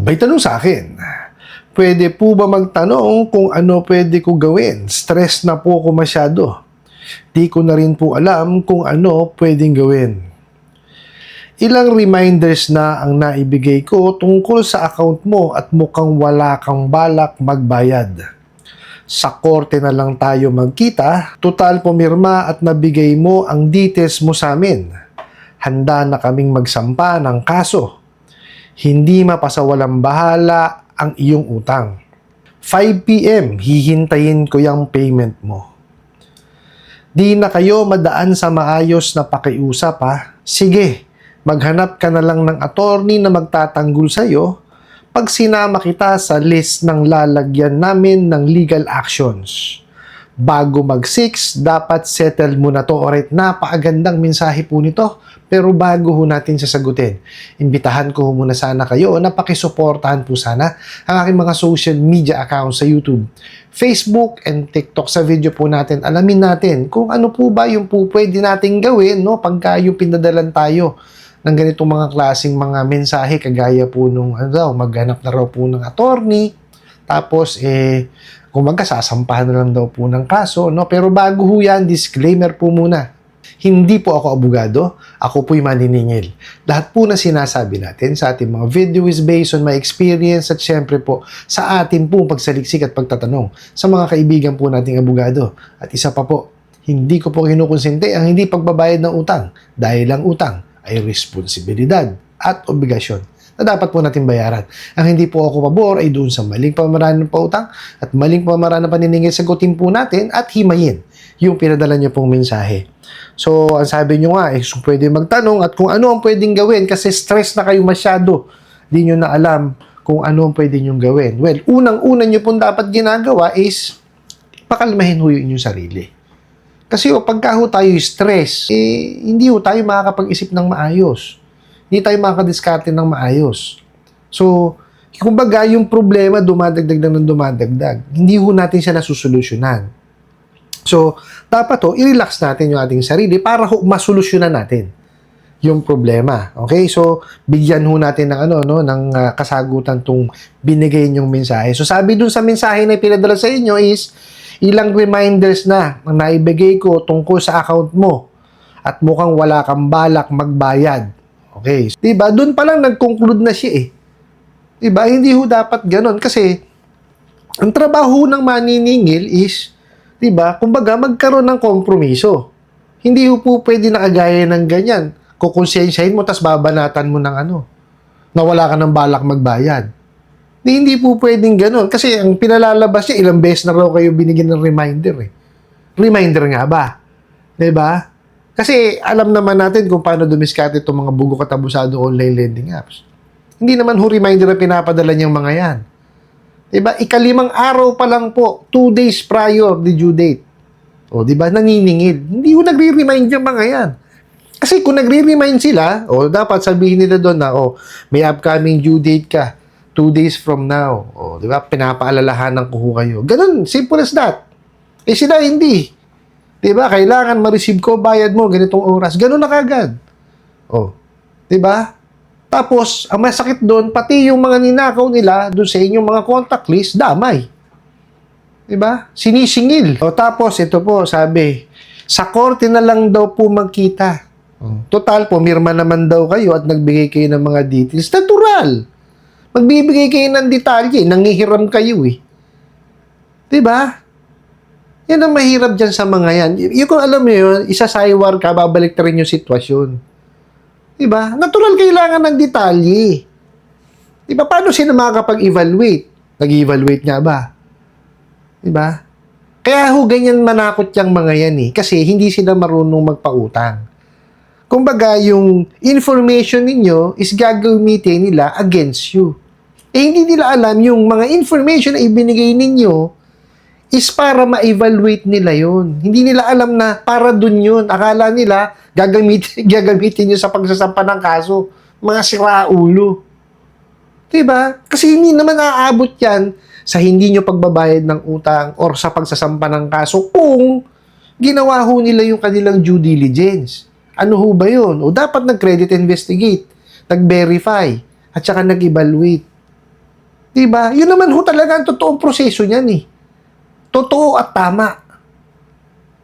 May tanong sa akin, pwede po ba magtanong kung ano pwede ko gawin? Stress na po ako masyado. Di ko na rin po alam kung ano pwedeng gawin. Ilang reminders na ang naibigay ko tungkol sa account mo at mukhang wala kang balak magbayad. Sa korte na lang tayo magkita, total pumirma at nabigay mo ang details mo sa amin. Handa na kaming magsampa ng kaso. Hindi mapasawalang bahala ang iyong utang. 5 p.m. hihintayin ko yung payment mo. Di na kayo madaan sa maayos na pakiusap ha. Sige, maghanap ka na lang ng attorney na magtatanggol sa'yo pag sinama kita sa list ng lalagyan namin ng legal actions. Bago mag-6, dapat settle mo na to. Alright, napakagandang mensahe po nito. Pero bago ho natin sasagutin, imbitahan ko muna sana kayo na pakisuportahan po sana ang aking mga social media accounts sa YouTube, Facebook, and TikTok. Sa video po natin, alamin natin kung ano po ba yung po pwede nating gawin, no, pagka yung pinadalan tayo ng ganitong mga klaseng mga mensahe, kagaya po nung maghanap na raw po ng attorney, tapos kung sasampahan na lang daw po ng kaso, no? Pero bago ho yan, disclaimer po muna. Hindi po ako abogado, ako po'y maniningil. Lahat po na sinasabi natin sa ating mga video is based on my experience at syempre po sa ating pong pagsaliksik at pagtatanong sa mga kaibigan po nating abogado. At isa pa po, hindi ko po kinukonsente ang hindi pagbabayad ng utang dahil ang utang ay responsibilidad at obligasyon na dapat po natin bayaran. Ang hindi po ako pabor ay doon sa maling pamamaraan ng pautang at maling pamamaraan ng paniningil, sagutin po natin at himayin yung pinadala niyo pong mensahe. So, ang sabi nyo nga, so pwede magtanong at kung ano ang pwedeng gawin kasi stress na kayo masyado. Di nyo na alam kung ano ang pwede nyo gawin. Well, unang-una nyo pong dapat ginagawa is pakalmahin ho yung inyong sarili. Kasi pagka ho tayo stress, hindi ho tayo makakapag-isip ng maayos. Hindi tayo makakadiskarte ng maayos. So, kumbaga yung problema dumadagdag ng dumadagdag. Hindi ho natin siya nasusolusyonan. So, dapat i-relax natin yung ating sarili para masolusyonan natin yung problema. Okay? So, bigyan ho natin ng ng kasagutan tong binigay niyong mensahe. So, sabi dun sa mensahe na pinadala sa inyo is ilang reminders na ang naibigay ko tungkol sa account mo at mukhang wala kang balak magbayad. Okay? Diba? Dun pa lang nag-conclude na siya eh. Diba? Hindi ho dapat ganon kasi ang trabaho ng maniningil is diba? Kumbaga, magkaroon ng kompromiso. Hindi po pwede nakagaya ng ganyan. Kukonsensyahin mo, tas babanatan mo ng na wala ka ng balak magbayad. Hindi po pwedeng ganun. Kasi ang pinalalabas niya, ilang beses na raw kayo binigyan ng reminder eh. Reminder nga ba? Diba? Kasi alam naman natin kung paano dumiskarte itong mga bugo katabusado online lending apps. Hindi naman ho reminder na pinapadala niyang mga yan. Diba? Ika-5 araw pa lang po, 2 days prior the due date. O, diba? Naniningil. Hindi ko nagre-remind yung mga yan. Kasi kung nagre-remind sila, dapat sabihin nila doon na, may upcoming due date ka, 2 days from now. O, diba? Pinapaalalahanan ko kayo. Ganun, simple as that. Sila hindi. Diba? Kailangan ma-receive ko, bayad mo, ganitong oras. Ganun na kagad. O, diba? Tapos, ang masakit doon, pati yung mga ninakaw nila doon sa inyong mga contact list, damay. Diba? Sinisingil. Tapos, ito po, sabi, sa korte na lang daw po magkita. Total, pumirma naman daw kayo at nagbigay kayo ng mga details. Natural. Magbibigay kayo ng detalye, nangihiram kayo eh. Diba? Yan ang mahirap dyan sa mga yan. Yung kung alam mo yun, isasaywar ka, babalik na rin yung sitwasyon. Diba? Natural kailangan ng detalye. Diba? Paano sila makakapag-evaluate? Nag-evaluate nga ba? Diba? Kaya ganyan manakot yung mga yan eh. Kasi hindi sila marunong magpautang. Kumbaga, yung information ninyo is gagamitin nila against you. Hindi nila alam yung mga information na ibinigay ninyo is para ma-evaluate nila yun. Hindi nila alam na para dun yun. Akala nila, gagamitin nyo sa pagsasampa ng kaso. Mga siraulo. Diba? Kasi hindi naman aabot yan sa hindi nyo pagbabayad ng utang or sa pagsasampa ng kaso kung ginawa ho nila yung kanilang due diligence. Ano ho ba yun? O dapat nag-credit investigate, nag-verify, at saka nag-evaluate. Diba? Yun naman ho talaga ang totoong proseso niyan eh. Totoo at tama.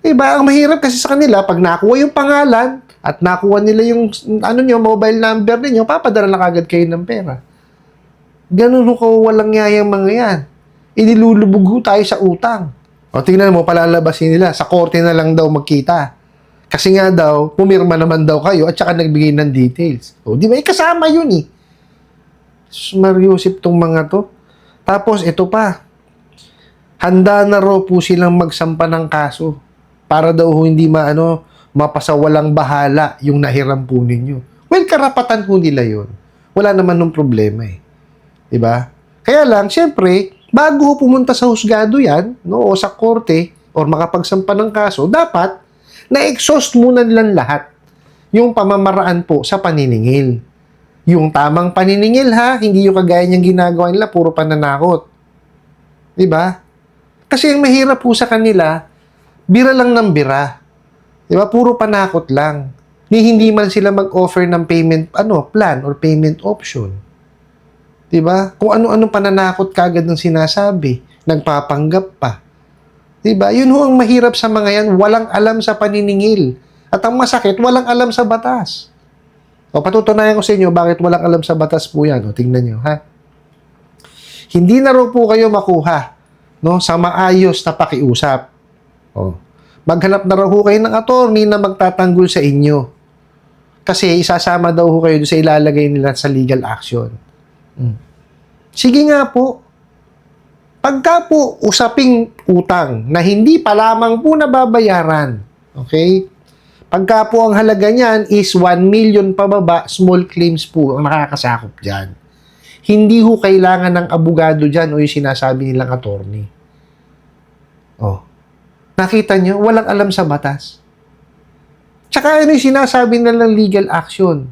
Diba? Ang mahirap kasi sa kanila, pag nakuha yung pangalan at nakuha nila yung mobile number ninyo, papadala na kagad kayo ng pera. Ganun ho walang yayang mga yan. Inilulubog ho tayo sa utang. O tingnan mo, palalabasin nila. Sa korte na lang daw magkita. Kasi nga daw, pumirma naman daw kayo at saka nagbigay ng details. O di ba? Kasama yun eh. Mariusip tong mga to. Tapos ito pa. Handa na raw po silang magsampa ng kaso para daw hindi mapasawalang bahala yung nahiram po ninyo. Well, karapatan po nila yun. Wala naman nung problema eh. Diba? Kaya lang, syempre, bago pumunta sa husgado yan, o sa korte, or makapagsampa ng kaso, dapat na-exhaust muna nilang lahat yung pamamaraan po sa paniningil. Yung tamang paniningil ha, hindi yung kagaya niyang ginagawa nila, puro pananakot. Diba? Kasi yung mahirap po sa kanila, bira lang ng bira. Diba? Puro panakot lang. Hindi man sila mag-offer ng payment plan or payment option. Diba? Kung ano-ano pananakot kagad ng sinasabi. Nagpapanggap pa. Diba? Yun ho ang mahirap sa mga yan. Walang alam sa paniningil. At ang masakit, walang alam sa batas. O, patutunayan ko sa inyo bakit walang alam sa batas po yan. O, tingnan nyo, ha? Hindi na raw po kayo makuha sa maayos na pakiusap. O, maghanap na raw ho kayo ng attorney na magtatanggol sa inyo. Kasi isasama daw ho kayo sa ilalagay nila sa legal action. Sige nga po. Pagka po usaping utang na hindi pa lamang po nababayaran, okay? Pagka po ang halaga niyan is 1 million pababa, small claims po ang nakakasakop dyan. Hindi ho kailangan ng abogado dyan o yung sinasabi nilang attorney. Oh. Nakita nyo? Walang alam sa batas. Tsaka ano yung sinasabi nilang legal action?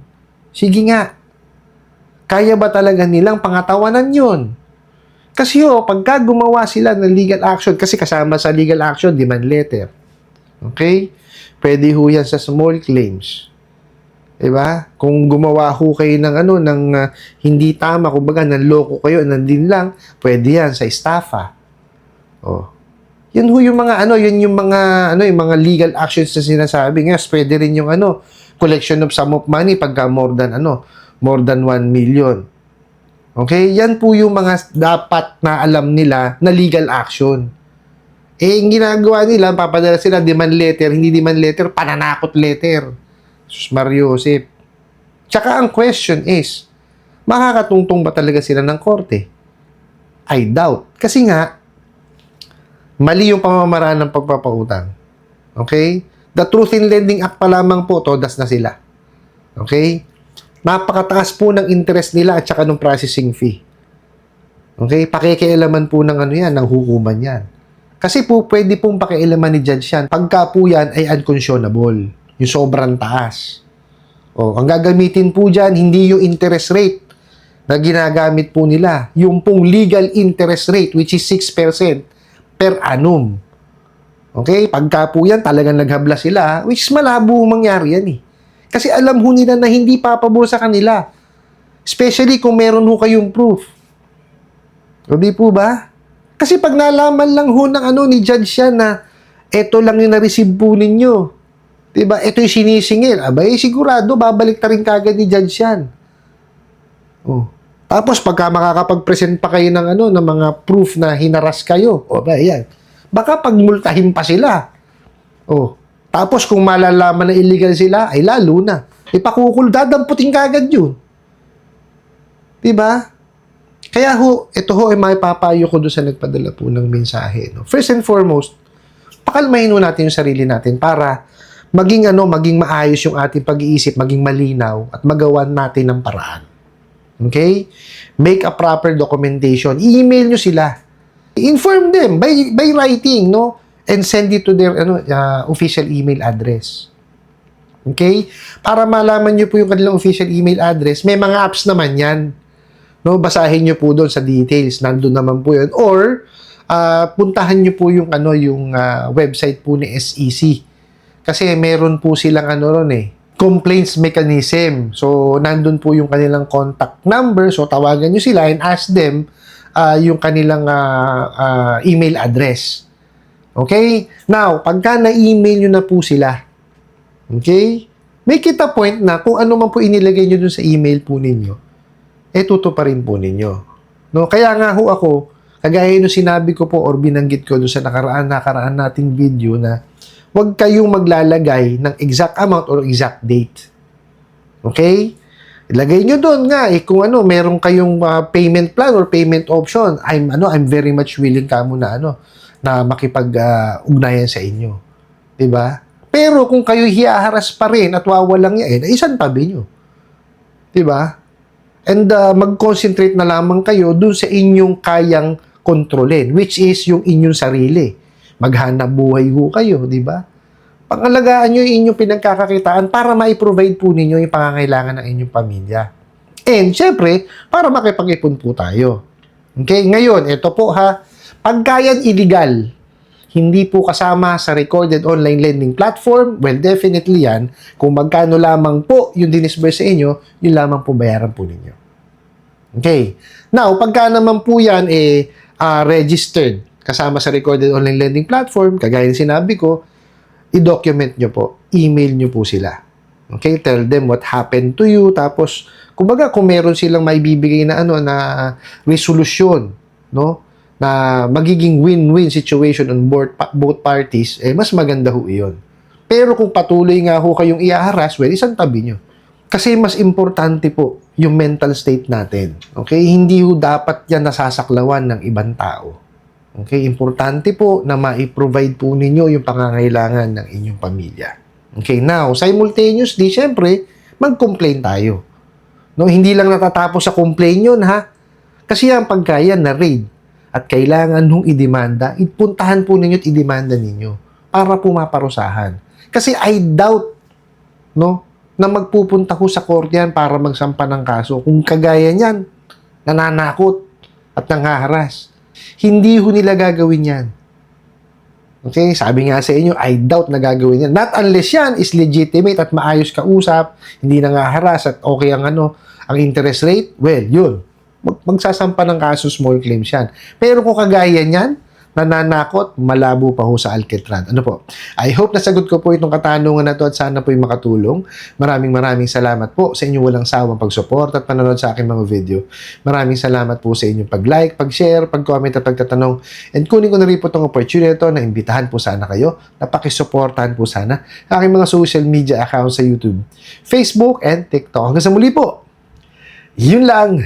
Sige nga. Kaya ba talaga nilang pangatawanan yun? Kasi pagka gumawa sila ng legal action, kasi kasama sa legal action, demand letter. Okay? Pwede ho yan sa small claims. Diba? Kung gumawa ho kayo ng hindi tama, kumbaga, nanloko kayo, nandin lang, pwede yan sa estafa. Oh. Yun ho yung mga yung mga legal actions na sinasabi. Yes, pwede rin yung collection of sum of money pagka more than 1 million. Okay? Yan po yung mga dapat na alam nila na legal action. Yung ginagawa nila, papadala sila demand letter, hindi demand letter, pananakot letter. Sus Mariusip. Tsaka ang question is, makakatungtong ba talaga sila ng korte? I doubt. Kasi nga, mali yung pamamaraan ng pagpapautang. Okay? The Truth in Lending Act pa lamang po, todas na sila. Okay? Napakataas po ng interest nila at saka ng processing fee. Okay? Pakikialaman po ng ng hukuman yan. Kasi po, pwede pong pakialaman ni judge yan. Pagka po yan ay unconscionable. Yung sobrang taas. Ang gagamitin po dyan, hindi yung interest rate na ginagamit po nila. Yung pong legal interest rate, which is 6% per annum. Okay? Pagka po yan, talagang naghabla sila, which is malabo mangyari yan eh. Kasi alam ho nila na hindi papabor sa kanila. Especially kung meron ho kayong proof. O di po ba? Kasi pag nalaman lang ho ng ni judge yan na eto lang yung na-receive po ninyo. Diba? Ito yung sinisingil. Abay, sigurado, babalik ta rin kagad ni judge yan. Oh. Tapos, pagka makakapag-present pa kayo ng ng mga proof na hinaras kayo, ba, yan. Baka pagmultahin pa sila. Oh. Tapos, kung malalaman na illegal sila, ay lalo na. Ipakukul, dadamputin kagad yun. Diba? Kaya ito ay maipapayo ko doon sa nagpadala po ng mensahe. No? First and foremost, pakalmahin natin yung sarili natin para maging maging maayos yung ating pag-iisip, maging malinaw at magawan natin ng paraan. Okay? Make a proper documentation. I-email nyo sila. Inform them by writing, no? And send it to their official email address. Okay? Para malaman nyo po yung kanilang official email address, may mga apps naman yan. No, basahin nyo po doon sa details. Nandun naman po yun. Or, puntahan nyo po yung website po ni SEC. Kasi meron po silang complaints mechanism. So, nandun po yung kanilang contact number. So, tawagan nyo sila and ask them yung kanilang email address. Okay? Now, pagka na-email nyo na po sila, okay? Make it a point na kung ano man po inilagay nyo dun sa email po ninyo, tutuparin po ninyo. No? Kaya nga ho ako, kagaya nung sinabi ko po or binanggit ko dun sa nakaraan nating video na huwag kayong maglalagay ng exact amount or exact date. Okay? Ilagay nyo doon nga kung meron kayong payment plan or payment option. I'm very much willing kamo na makipag-ugnayan sa inyo. 'Di ba? Pero kung kayo hiaharas pa rin at wawalang yain, isan tabi nyo. 'Di ba? And mag-concentrate na lamang kayo doon sa inyong kayang kontrolin, which is yung inyong sarili. Maghanap buhay ho kayo, 'di ba? Pangalagaan nyo yung inyong pinagkakakitaan para ma-provide po ninyo yung pangangailangan ng inyong pamilya. And, syempre, para makipag-ipon po tayo. Okay? Ngayon, ito po ha, pagka yan illegal, hindi po kasama sa recorded online lending platform, well, definitely yan, kung magkano lamang po yung dinisburse sa inyo, yun lamang po bayaran po ninyo. Okay? Now, pagka naman po yan, registered, kasama sa recorded online lending platform, kagaya ng sinabi ko, i-document nyo po, email nyo po sila. Okay? Tell them what happened to you. Tapos, kumbaga, kung meron silang may bibigay na na resolution, no? Na magiging win-win situation on both parties, mas maganda ho iyon. Pero kung patuloy nga ho kayong iaharas, well, isang tabi nyo. Kasi mas importante po yung mental state natin. Okay? Hindi ho dapat yan nasasaklawan ng ibang tao. Okay, importante po na ma-provide po ninyo yung pangangailangan ng inyong pamilya. Okay, now, simultaneously, syempre, mag-complain tayo. No, hindi lang natatapos sa complain yun, ha? Kasi ang pagkaya na raid at kailangan nung idemanda, ipuntahan po ninyo at idemanda ninyo para po maparusahan. Kasi I doubt, no, na magpupunta ko sa korte yan para magsampa ng kaso. Kung kagaya niyan, nananakot at nanghaharas. Hindi ho nila gagawin yan. Okay? Sabi nga sa inyo, I doubt na gagawin yan. Not unless yan is legitimate at maayos kausap, hindi nangaharas at okay ang ang interest rate, well, yun. Magsasampa ng kaso, small claims yan. Pero kung kagaya niyan, nananakot, malabo pa ho sa Alcatraz. Ano po? I hope nasagot ko po itong katanungan na to at sana po'y makatulong. Maraming salamat po sa inyong walang sawang pag-support at panonood sa aking mga video. Maraming salamat po sa inyong pag-like, pag-share, pag-comment at pagtatanong. And kunin ko na rin po itong opportunity na imbitahan po sana kayo na pakisuportahan po sana aking mga social media accounts sa YouTube, Facebook, and TikTok. Hanggang sa muli po. Yun lang.